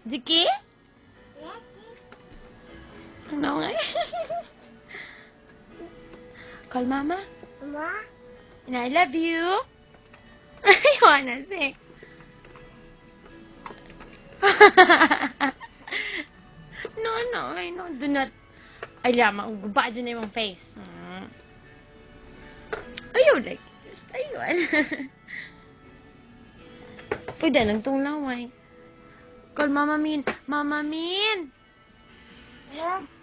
Ziki? Ano nga? Call mama. Mama? And I love you. I wanna sing. No, do not. Ay, lama, guba dyan na yung face. Ayaw, like this. Ayun. Uy, dalang tong laway. Call Mama Min. Mama Min.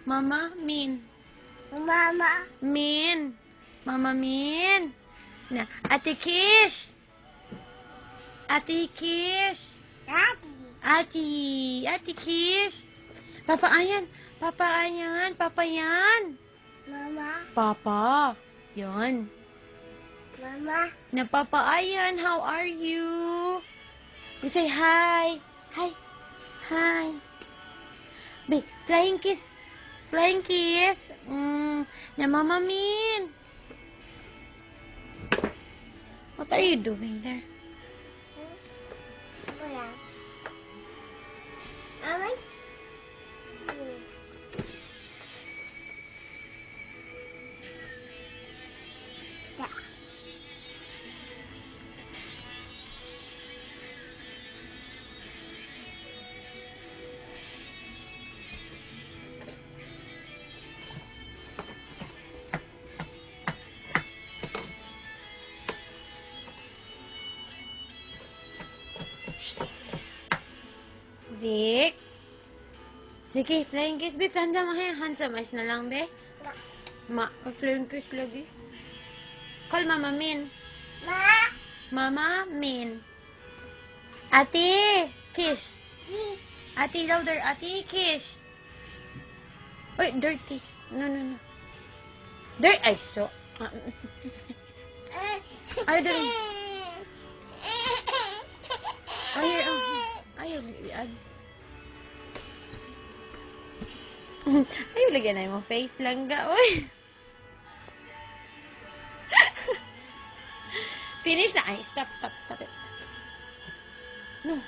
Mama Min. Mama? Min. Mama Min. Na, Ate Kish. Ate Kish. Daddy? Ate Kish. Papa Ayan. Papa Ayan. Papa yan. Mama? Papa. Yan. Mama? Na Papa Ayan, how are you? You say hi. Hi. Hi. Be, flying kiss. Flying kiss. Na Mama Min. What are you doing there? Wala. Aman? Zik. Sige, flying kiss, be. Tanda mo kaya handsome eyes na lang, be. Flying kiss lagi. Call Mama Min. Ma? Mama Min. Ate, kiss. Ate, louder. Ate, kiss. Uy, dirty. No. Dirty. Ay, so. Ay, dirty. Ayaw lagyan na yung face lang ga, uy. Finish na. Ay, stop it. No.